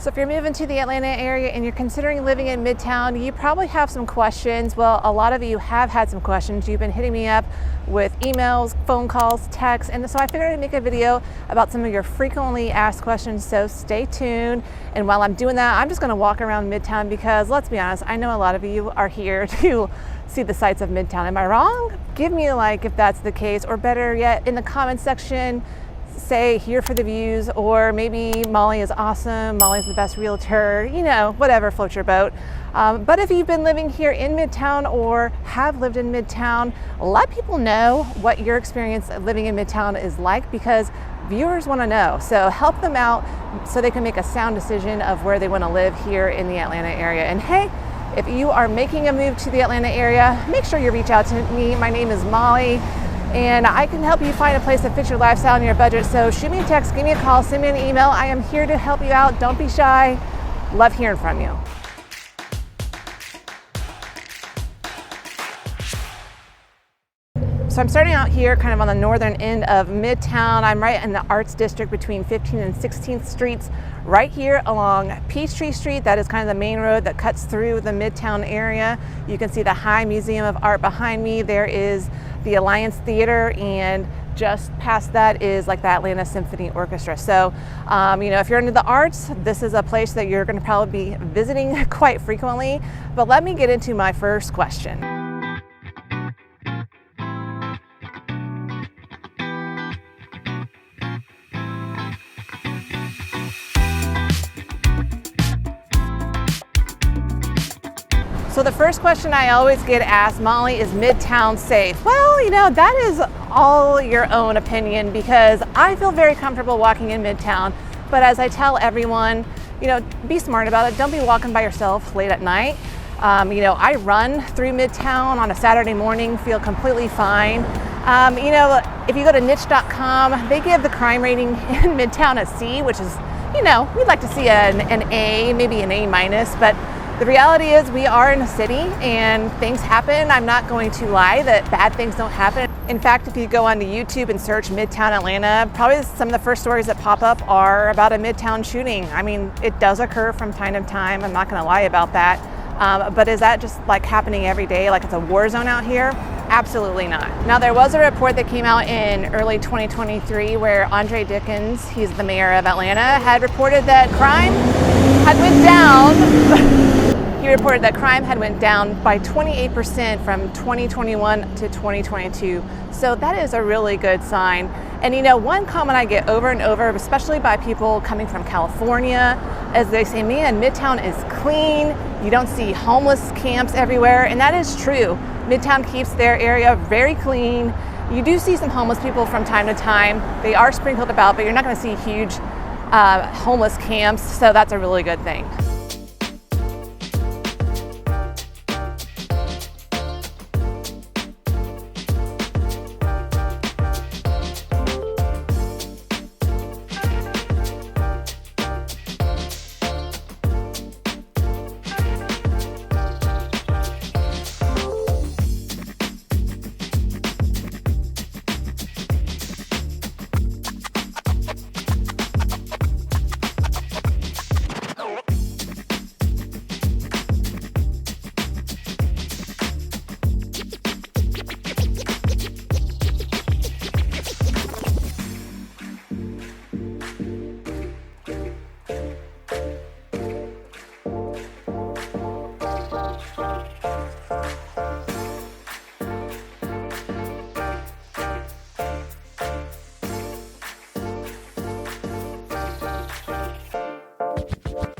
So if you're moving to the Atlanta area and you're considering living in Midtown, you probably have some questions. Well, a lot of you have had some questions. You've been hitting me up with emails, phone calls, texts, and so I figured I'd make a video about some of your frequently asked questions, so stay tuned. And while I'm doing that, I'm just gonna walk around Midtown because let's be honest, I know a lot of you are here to see the sights of Midtown. Am I wrong? Give me a like if that's the case, or better yet, in the comment section, say here for the views, or maybe Molly is awesome, Molly's the best realtor, you know, whatever floats your boat. But if you've been living here in Midtown or have lived in Midtown, let people know what your experience of living in Midtown is like, because viewers want to know. So help them out so they can make a sound decision of where they want to live here in the Atlanta area. And hey, if you are making a move to the Atlanta area, make sure you reach out to me. My name is Molly, and I can help you find a place that fits your lifestyle and your budget. So shoot me a text, give me a call, send me an email. I am here to help you out. Don't be shy. Love hearing from you. So I'm starting out here kind of on the northern end of Midtown. I'm right in the Arts District between 15th and 16th Streets, right here along Peachtree Street. That is kind of the main road that cuts through the Midtown area. You can see the High Museum of Art behind me. There is the Alliance Theater, and just past that is like the Atlanta Symphony Orchestra. So, you know, if you're into the arts, this is a place that you're gonna probably be visiting quite frequently. But let me get into my first question. So the first question I always get asked, Molly, is Midtown safe? Well, you know, that is all your own opinion, because I feel very comfortable walking in Midtown. But as I tell everyone, you know, be smart about it. Don't be walking by yourself late at night. You know, I run through Midtown on a Saturday morning, feel completely fine. You know, if you go to niche.com, they give the crime rating in Midtown a C, which is, you know, we'd like to see an A, maybe an A-, but the reality is we are in a city and things happen. I'm not going to lie that bad things don't happen. In fact, if you go onto YouTube and search Midtown Atlanta, probably some of the first stories that pop up are about a Midtown shooting. I mean, it does occur from time to time. I'm not gonna lie about that. But is that just like happening every day, like it's a war zone out here? Absolutely not. Now, there was a report that came out in early 2023 where Andre Dickens, he's the mayor of Atlanta, had reported that crime had went down. He reported that crime had went down by 28% from 2021 to 2022. So that is a really good sign. And you know, one comment I get over and over, especially by people coming from California, is they say, man, Midtown is clean. You don't see homeless camps everywhere. And that is true. Midtown keeps their area very clean. You do see some homeless people from time to time. They are sprinkled about, but you're not gonna see huge homeless camps. So that's a really good thing.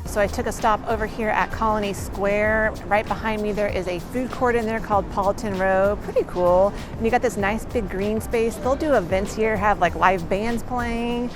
So I took a stop over here at Colony Square. Right behind me there is a food court in there called Paulton Row. Pretty cool. And you got this nice big green space. They'll do events here, have like live bands playing.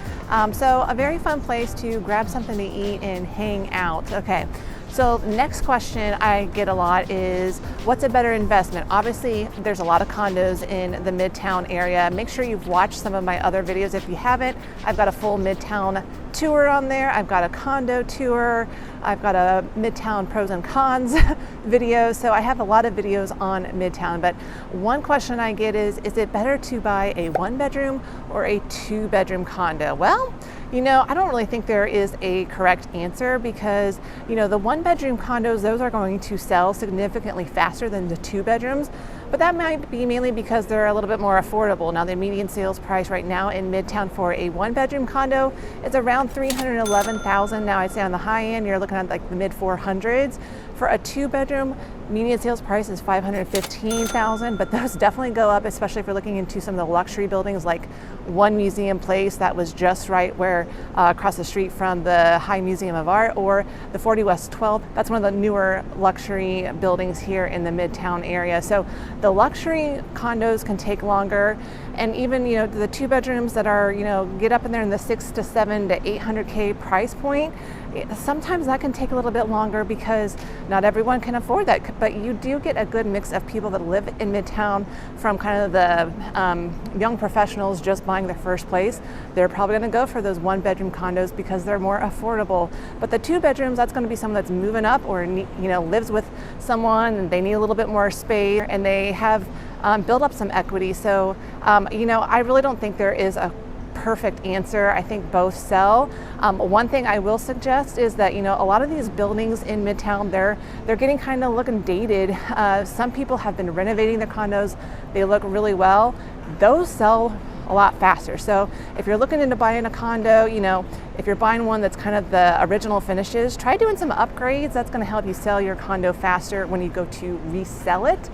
So a very fun place to grab something to eat and hang out. Okay. So next question I get a lot is, what's a better investment? Obviously, there's a lot of condos in the Midtown area. Make sure you've watched some of my other videos. If you haven't, I've got a full Midtown tour on there. I've got a condo tour. I've got a Midtown pros and cons video. So I have a lot of videos on Midtown. But one question I get is it better to buy a 1-bedroom or a 2-bedroom condo? Well, I don't really think there is a correct answer because, the 1-bedroom condos, those are going to sell significantly faster than the 2 bedrooms, but that might be mainly because they're a little bit more affordable. Now, the median sales price right now in Midtown for a 1-bedroom condo is around $311,000. Now, I'd say on the high end, you're looking at like the mid 400s. For a 2-bedroom, median sales price is $515,000, but those definitely go up, especially if you're looking into some of the luxury buildings like One Museum Place that was just right where across the street from the High Museum of Art, or the 40 West 12th. That's one of the newer luxury buildings here in the Midtown area. So the luxury condos can take longer, and even the 2 bedrooms that are get up in there in the 6 to 7 to 800K price point. Sometimes that can take a little bit longer because not everyone can afford that, but you do get a good mix of people that live in Midtown, from kind of the young professionals just buying their first place. They're probably going to go for those 1-bedroom condos because they're more affordable. But the 2 bedrooms, that's going to be someone that's moving up or lives with someone and they need a little bit more space and they have built up some equity. So I really don't think there is a perfect answer. I think both sell. One thing I will suggest is that a lot of these buildings in Midtown, they're getting kind of looking dated. Some people have been renovating their condos. They look really well. Those sell a lot faster. So if you're looking into buying a condo, if you're buying one that's kind of the original finishes, try doing some upgrades. That's going to help you sell your condo faster when you go to resell it.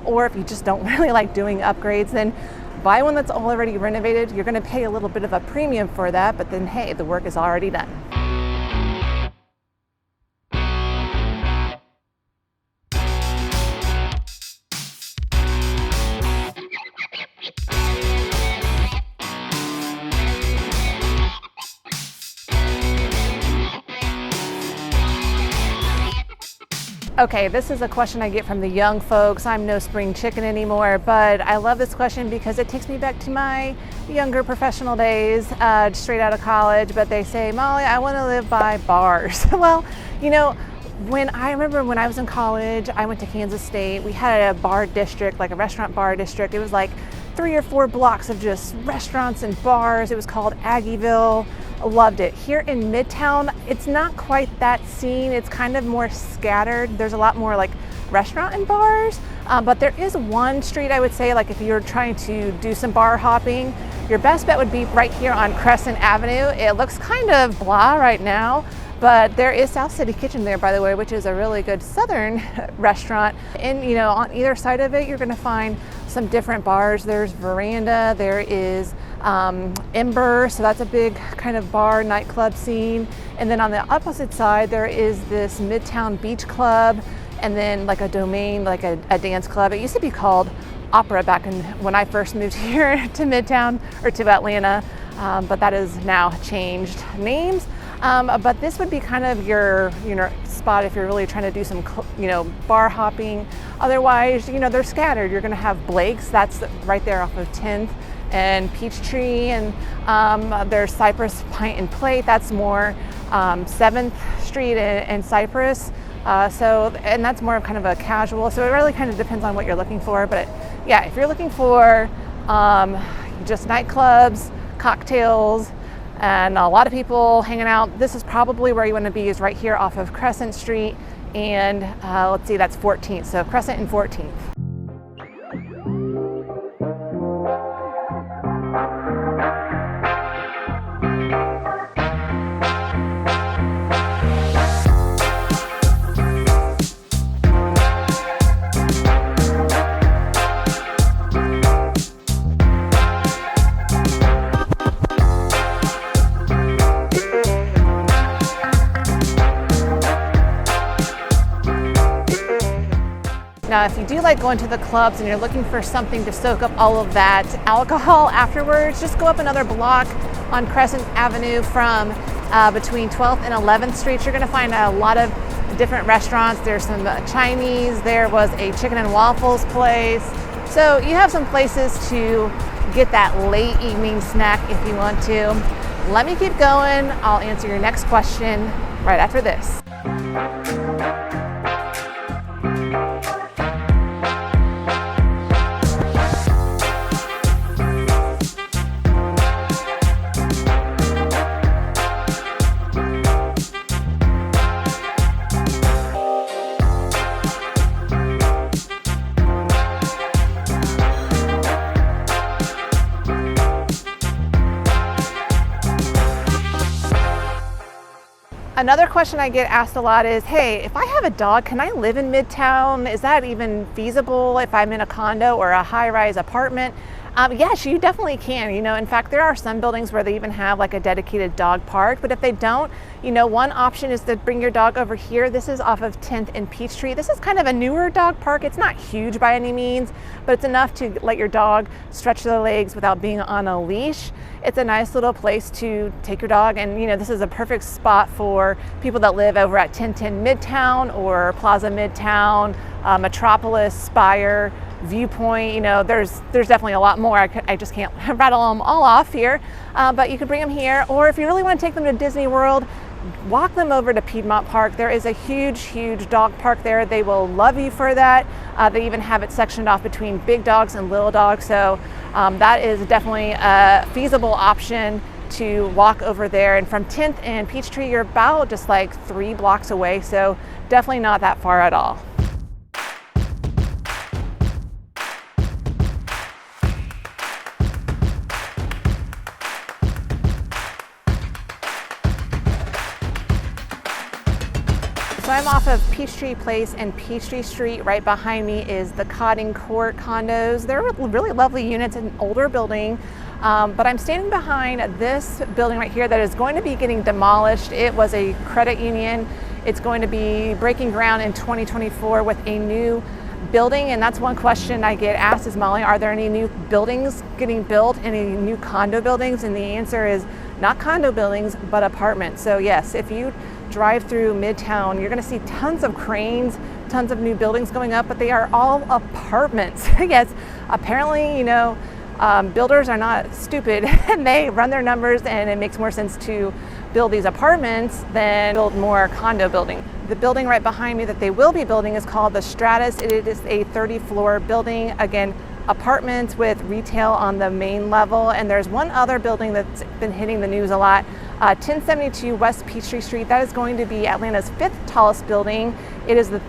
Or if you just don't really like doing upgrades, then buy one that's already renovated. You're going to pay a little bit of a premium for that, but then hey, the work is already done. Okay, this is a question I get from the young folks. I'm no spring chicken anymore, but I love this question because it takes me back to my younger professional days, straight out of college. But they say, Molly, I want to live by bars. Well, when I was in college, I went to Kansas State. We had a bar district, like a restaurant bar district. It was like 3 or 4 blocks of just restaurants and bars. It was called Aggieville. Loved it. Here in Midtown, it's not quite that scene. It's kind of more scattered. There's a lot more like restaurant and bars, but there is one street I would say, like if you're trying to do some bar hopping, your best bet would be right here on Crescent Avenue. It looks kind of blah right now, but there is South City Kitchen there, by the way, which is a really good Southern restaurant. And on either side of it, you're going to find some different bars. There's Veranda, there is Ember, so that's a big kind of bar nightclub scene. And then on the opposite side, there is this Midtown Beach Club, and then like a Domain, like a dance club. It used to be called Opera back when I first moved here to Midtown or to Atlanta, but that has now changed names. But this would be kind of your spot if you're really trying to do some bar hopping. Otherwise, they're scattered. You're going to have Blake's, that's right there off of 10th and Peachtree, and there's Cypress Pint and Plate, that's more 7th Street and Cypress. And that's more of kind of a casual. So it really kind of depends on what you're looking for. But yeah, if you're looking for just nightclubs, cocktails, and a lot of people hanging out, this is probably where you want to be, is right here off of Crescent Street and let's see, that's 14th. So Crescent and 14th. Now, if you do like going to the clubs and you're looking for something to soak up all of that alcohol afterwards, just go up another block on Crescent Avenue from between 12th and 11th Street. You're going to find a lot of different restaurants. There's some Chinese. There was a chicken and waffles place. So you have some places to get that late evening snack if you want to. Let me keep going. I'll answer your next question right after this. Another question I get asked a lot is, hey, if I have a dog, can I live in Midtown? Is that even feasible if I'm in a condo or a high-rise apartment? Yes, you definitely can. In fact, there are some buildings where they even have like a dedicated dog park, but if they don't, one option is to bring your dog over here. This is off of 10th and Peachtree. This is kind of a newer dog park. It's not huge by any means, but it's enough to let your dog stretch their legs without being on a leash. It's a nice little place to take your dog, and this is a perfect spot for people that live over at 1010 Midtown or Plaza Midtown, Metropolis, Spire, Viewpoint. There's definitely a lot more. I just can't rattle them all off here, but you could bring them here, or if you really want to take them to Disney World, walk them over to Piedmont Park. There is a huge dog park there. They will love you for that. They even have it sectioned off between big dogs and little dogs, so that is definitely a feasible option to walk over there. And from 10th and Peachtree, you're about just like 3 blocks away, so definitely not that far at all. So I'm off of Peachtree Place and Peachtree Street. Right behind me is the Cotting Court condos. They're really lovely units, an older building, but I'm standing behind this building right here that is going to be getting demolished. It was a credit union. It's going to be breaking ground in 2024 with a new building, and that's one question I get asked is, Molly, are there any new buildings getting built, any new condo buildings? And the answer is not condo buildings, but apartments. So yes, if you drive through Midtown, you're going to see tons of cranes, tons of new buildings going up, but they are all apartments. Yes, apparently, builders are not stupid and they run their numbers, and it makes more sense to build these apartments than build more condo buildings. The building right behind me that they will be building is called the Stratus. It is a 30-floor building. Again, apartments with retail on the main level. And there's one other building that's been hitting the news a lot, 1072 West Peachtree Street. That is going to be Atlanta's 5th tallest building. It is the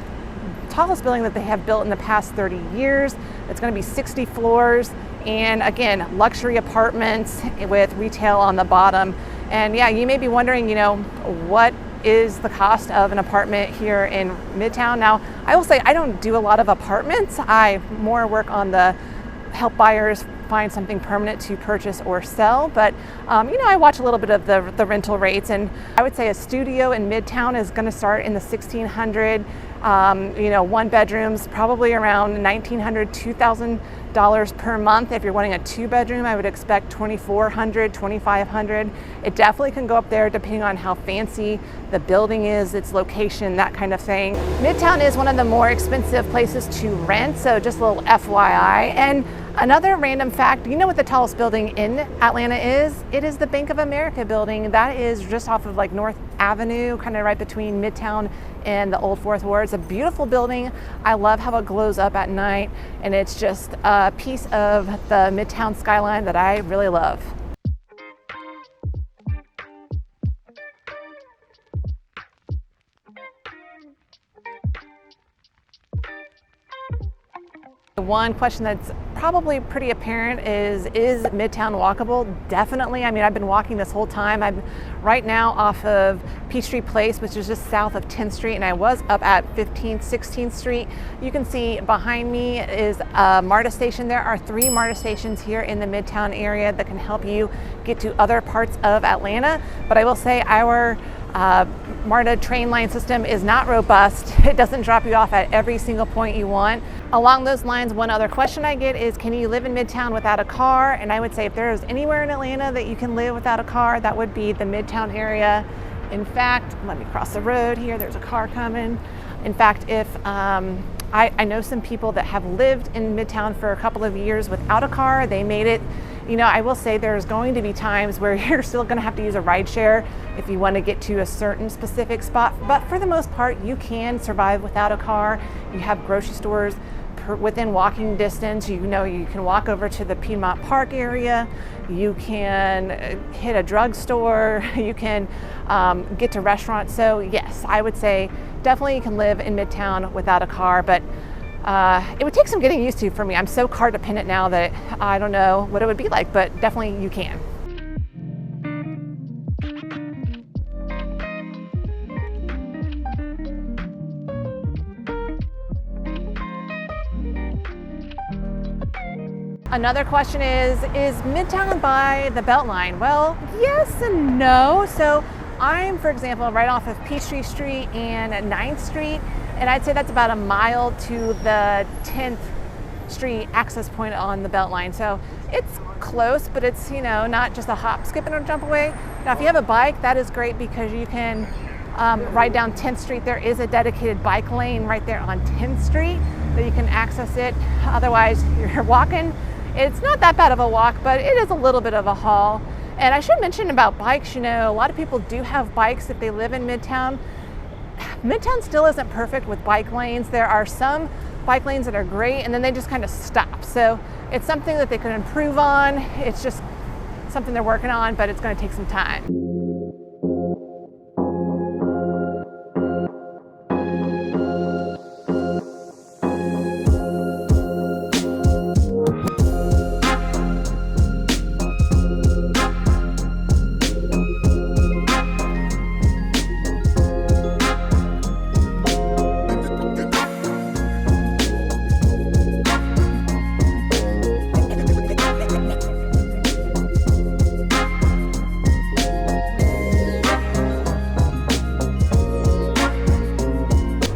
tallest building that they have built in the past 30 years. It's going to be 60 floors. And again, luxury apartments with retail on the bottom. And yeah, you may be wondering, what is the cost of an apartment here in Midtown? Now, I will say I don't do a lot of apartments. I more work on the help buyers find something permanent to purchase or sell. But, I watch a little bit of the rental rates, and I would say a studio in Midtown is going to start in the $1,600. One bedrooms probably around $1,900, $2,000 per month. If you're wanting a 2-bedroom, I would expect $2,400, $2,500. It definitely can go up there depending on how fancy the building is, its location, that kind of thing. Midtown is one of the more expensive places to rent, so just a little FYI. And another random fact, you know what the tallest building in Atlanta is? It is the Bank of America building. That is just off of like North Avenue, kind of right between Midtown and the Old Fourth Ward. It's a beautiful building. I love how it glows up at night, and it's just a piece of the Midtown skyline that I really love. One question that's probably pretty apparent is Midtown walkable? Definitely. I mean, I've been walking this whole time. I'm right now off of Peachtree Place, which is just south of 10th Street, and I was up at 15th, 16th Street. You can see behind me is a MARTA station. There are 3 MARTA stations here in the Midtown area that can help you get to other parts of Atlanta. But I will say our MARTA train line system is not robust. It doesn't drop you off at every single point you want. Along those lines, one other question I get is, can you live in Midtown without a car? And I would say if there is anywhere in Atlanta that you can live without a car, that would be the Midtown area. In fact, let me cross the road here. There's a car coming. In fact, if I know some people that have lived in Midtown for a couple of years without a car. They made it. I will say there's going to be times where you're still going to have to use a rideshare if you want to get to a certain specific spot. But for the most part, you can survive without a car. You have grocery stores within walking distance. You can walk over to the Piedmont Park area. You can hit a drugstore. You can get to restaurants. So yes, I would say definitely you can live in Midtown without a car, but it would take some getting used to for me. I'm so car dependent now that I don't know what it would be like, but definitely you can. Another question is Midtown by the Beltline? Well, yes and no. So I'm, for example, right off of Peachtree Street and 9th Street, and I'd say that's about a mile to the 10th Street access point on the Beltline. So it's close, but it's, not just a hop, skip, and a jump away. Now, if you have a bike, that is great because you can ride down 10th Street. There is a dedicated bike lane right there on 10th Street that you can access it. Otherwise, you're walking. It's not that bad of a walk, but it is a little bit of a haul. And I should mention about bikes, a lot of people do have bikes if they live in Midtown. Midtown still isn't perfect with bike lanes. There are some bike lanes that are great, and then they just kind of stop. So it's something that they could improve on. It's just something they're working on, but it's going to take some time.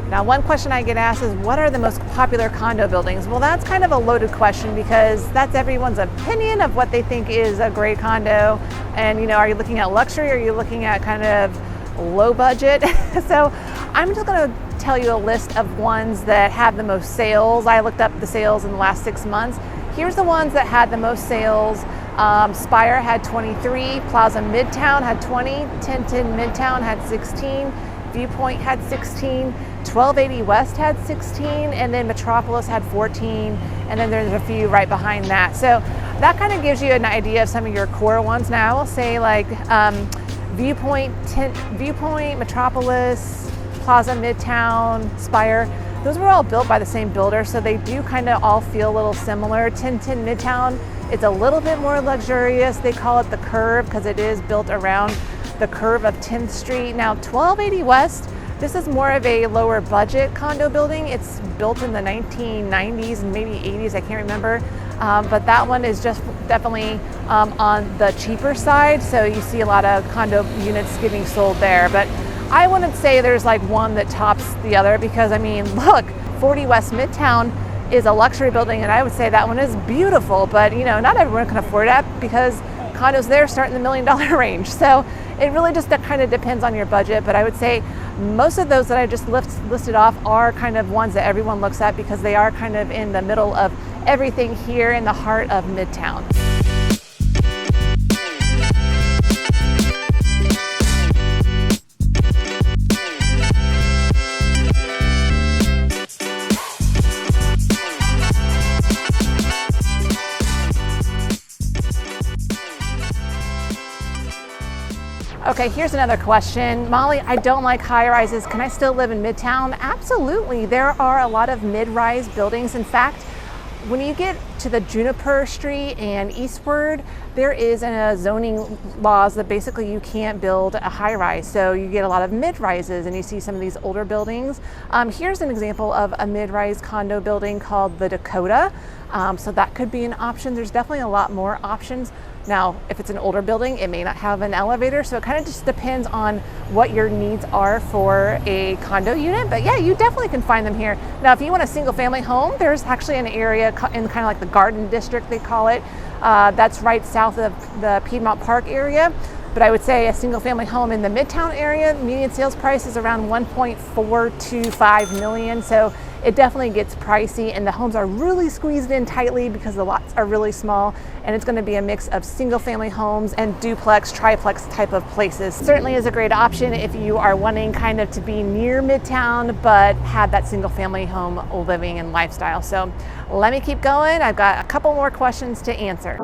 Now, one question I get asked is, what are the most popular condo buildings? Well, that's kind of a loaded question because that's everyone's opinion of what they think is a great condo. And, are you looking at luxury? Or are you looking at kind of low budget? So I'm just going to tell you a list of ones that have the most sales. I looked up the sales in the last 6 months. Here's the ones that had the most sales. Spire had 23, Plaza Midtown had 20, Tintin Midtown had 16, Viewpoint had 16, 1280 West had 16, and then Metropolis had 14, and then there's a few right behind that. So that kind of gives you an idea of some of your core ones. Now I will say like Viewpoint, Metropolis, Plaza Midtown, Spire, those were all built by the same builder, so they do kind of all feel a little similar. Tintin Midtown, it's a little bit more luxurious. They call it the Curve because it is built around the curve of 10th Street. Now 1280 West, this is more of a lower budget condo building. It's built in the 1990s and maybe 80s, I can't remember. But that one is just definitely on the cheaper side. So you see a lot of condo units getting sold there. But I wouldn't say there's like one that tops the other because look, 40 West Midtown is a luxury building and I would say that one is beautiful, but not everyone can afford that because condos there start in the $1 million range. So it really just kind of depends on your budget, but I would say most of those that I just listed off are kind of ones that everyone looks at because they are kind of in the middle of everything here in the heart of Midtown. Okay, here's another question. Molly, I don't like high rises. Can I still live in Midtown? Absolutely. There are a lot of mid-rise buildings. In fact, when you get to the Juniper Street and eastward, there is a zoning laws that basically you can't build a high rise. So you get a lot of mid-rises and you see some of these older buildings. Here's an example of a mid-rise condo building called the Dakota. So that could be an option. There's definitely a lot more options. Now, if it's an older building, it may not have an elevator. So it kind of just depends on what your needs are for a condo unit. But yeah, you definitely can find them here. Now, if you want a single family home, there's actually an area in kind of like the Garden District, they call it. That's right south of the Piedmont Park area. But I would say a single family home in the Midtown area, median sales price is around $1.425 million. So it definitely gets pricey and the homes are really squeezed in tightly because the lots are really small, and it's going to be a mix of single family homes and duplex, triplex type of places. Certainly is a great option if you are wanting kind of to be near Midtown but have that single family home living and lifestyle. So let me keep going. I've got a couple more questions to answer.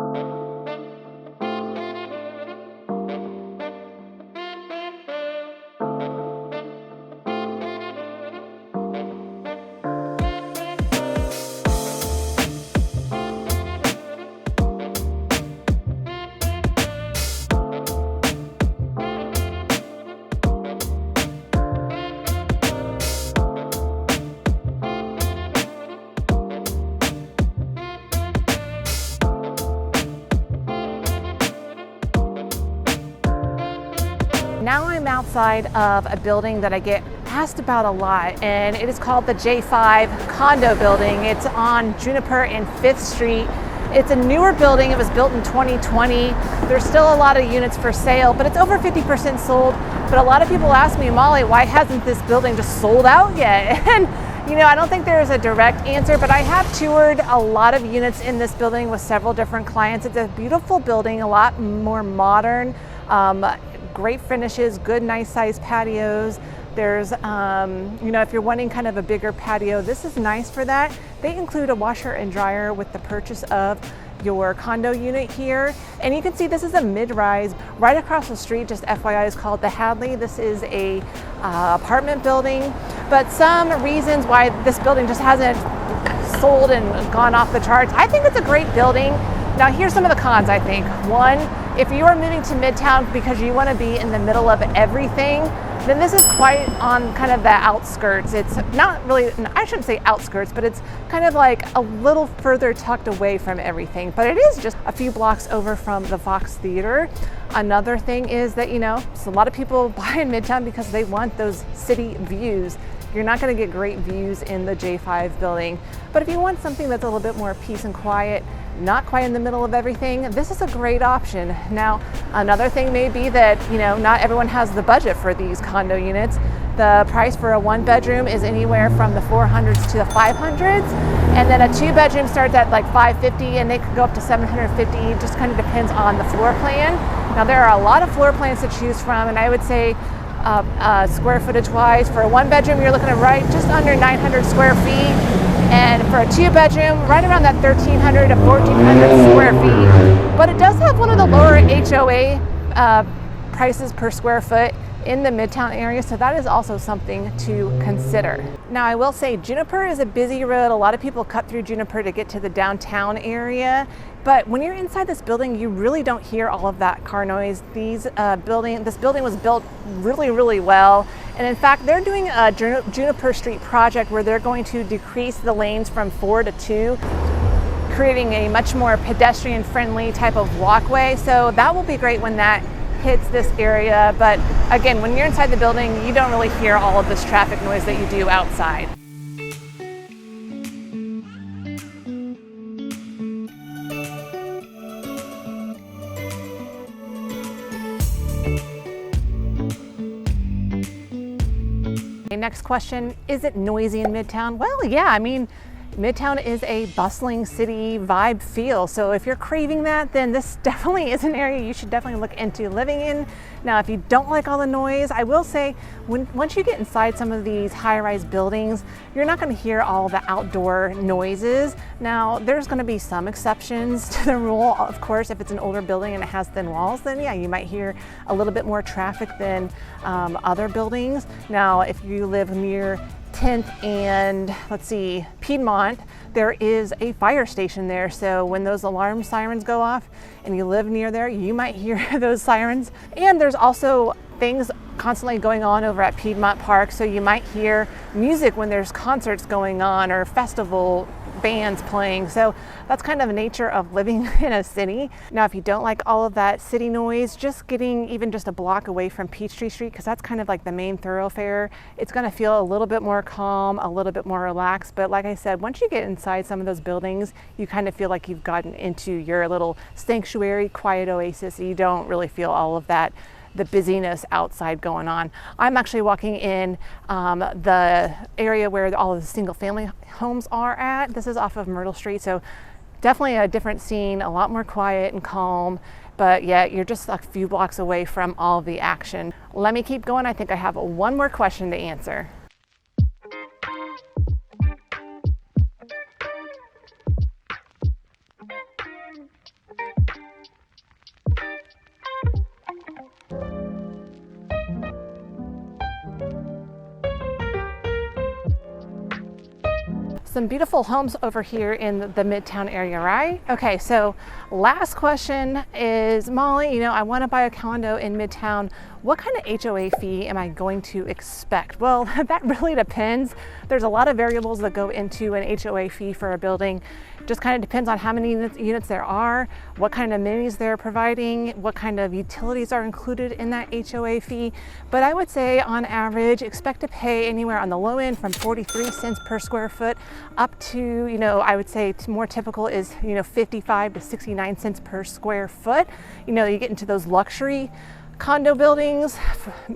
outside of a building that I get asked about a lot, and it is called the J5 condo building. It's on Juniper and 5th Street. It's a newer building. It was built in 2020. There's still a lot of units for sale, but it's over 50% sold. But a lot of people ask me, Molly, why hasn't this building just sold out yet? And I don't think there's a direct answer, but I have toured a lot of units in this building with several different clients. It's a beautiful building, a lot more modern, great finishes, good, nice sized patios. There's, if you're wanting kind of a bigger patio, this is nice for that. They include a washer and dryer with the purchase of your condo unit here. And you can see this is a mid-rise right across the street, just FYI, is called the Hadley. This is a apartment building, but some reasons why this building just hasn't sold and gone off the charts. I think it's a great building. Now here's some of the cons, I think. One, if you are moving to Midtown because you want to be in the middle of everything, then this is quite on kind of the outskirts. It's not really, I shouldn't say outskirts, but it's kind of like a little further tucked away from everything. But it is just a few blocks over from the Fox Theater. Another thing is that, so a lot of people buy in Midtown because they want those city views. You're not going to get great views in the J5 building. But if you want something that's a little bit more peace and quiet, not quite in the middle of everything, this is a great option. Now, another thing may be that, not everyone has the budget for these condo units. The price for a 1-bedroom is anywhere from the 400s to the 500s. And then a 2-bedroom starts at like 550 and they could go up to 750. It just kind of depends on the floor plan. Now, there are a lot of floor plans to choose from, and I would say square footage wise, for a 1-bedroom, you're looking at just under 900 square feet. And for a 2-bedroom, right around that 1,300 to 1,400 square feet. But it does have one of the lower HOA prices per square foot in the Midtown area, so that is also something to consider. Now, I will say Juniper is a busy road. A lot of people cut through Juniper to get to the downtown area, but when you're inside this building, you really don't hear all of that car noise. This building was built really, really well. And in fact, they're doing a Juniper Street project where they're going to decrease the lanes from 4 to 2, creating a much more pedestrian-friendly type of walkway. So that will be great when that hits this area. But again, when you're inside the building, you don't really hear all of this traffic noise that you do outside. Next question, is it noisy in Midtown? Well, yeah, Midtown is a bustling city vibe feel. So if you're craving that, then this definitely is an area you should definitely look into living in. Now, if you don't like all the noise, I will say once you get inside some of these high-rise buildings, you're not going to hear all the outdoor noises. Now, there's going to be some exceptions to the rule. Of course, if it's an older building and it has thin walls, then yeah, you might hear a little bit more traffic than other buildings. Now, if you live near 10th and Piedmont, there is a fire station there. So when those alarm sirens go off and you live near there, you might hear those sirens. And there's also things constantly going on over at Piedmont Park. So you might hear music when there's concerts going on or festival bands playing. So that's kind of the nature of living in a city. Now, if you don't like all of that city noise, just getting even just a block away from Peachtree Street, because that's kind of like the main thoroughfare, it's going to feel a little bit more calm, a little bit more relaxed. But like I said, once you get inside some of those buildings, you kind of feel like you've gotten into your little sanctuary, quiet oasis. You don't really feel all of that the busyness outside going on. I'm actually walking in the area where all of the single family homes are at. This is off of Myrtle Street, so definitely a different scene, a lot more quiet and calm, but yeah, you're just a few blocks away from all the action. Let me keep going. I think I have one more question to answer. Some beautiful homes over here in the Midtown area, right? Okay, so last question is, Molly, I want to buy a condo in Midtown. What kind of HOA fee am I going to expect? Well, that really depends. There's a lot of variables that go into an HOA fee for a building. Just kind of depends on how many units there are, what kind of amenities they're providing, what kind of utilities are included in that HOA fee. But I would say on average, expect to pay anywhere on the low end from 43 cents per square foot up to, I would say more typical is, 55 to 69 cents per square foot. You get into those luxury condo buildings,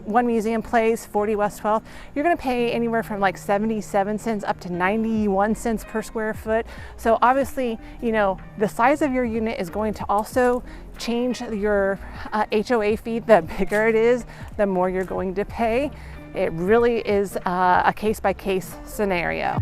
One Museum Place, 40 West 12th, you're going to pay anywhere from like 77 cents up to 91 cents per square foot. So obviously, the size of your unit is going to also change your HOA fee. The bigger it is, the more you're going to pay. It really is a case-by-case scenario.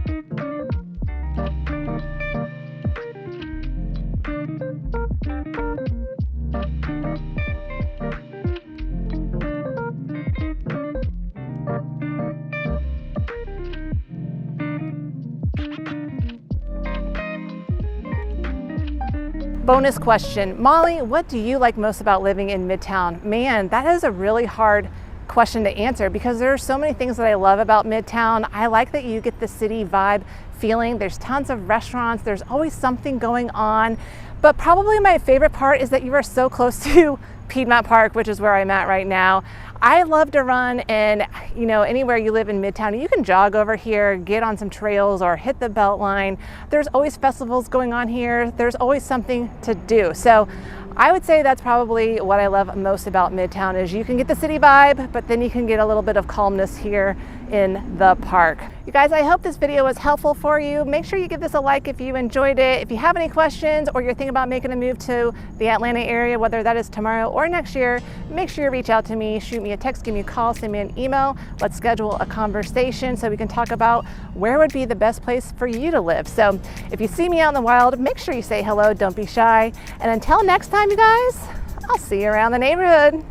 Bonus question, Molly, what do you like most about living in Midtown? Man, that is a really hard question to answer because there are so many things that I love about Midtown. I like that you get the city vibe feeling. There's tons of restaurants. There's always something going on. But probably my favorite part is that you are so close to Piedmont Park, which is where I'm at right now. I love to run, and anywhere you live in Midtown, you can jog over here, get on some trails or hit the Beltline. There's always festivals going on here. There's always something to do. So I would say that's probably what I love most about Midtown is you can get the city vibe, but then you can get a little bit of calmness here in the park. You guys, I hope this video was helpful for you. Make sure you give this a like if you enjoyed it. If you have any questions or you're thinking about making a move to the Atlanta area, whether that is tomorrow or next year, make sure you reach out to me, shoot me a text, give me a call, send me an email. Let's schedule a conversation so we can talk about where would be the best place for you to live. So if you see me out in the wild, make sure you say hello, don't be shy. And until next time, you guys, I'll see you around the neighborhood.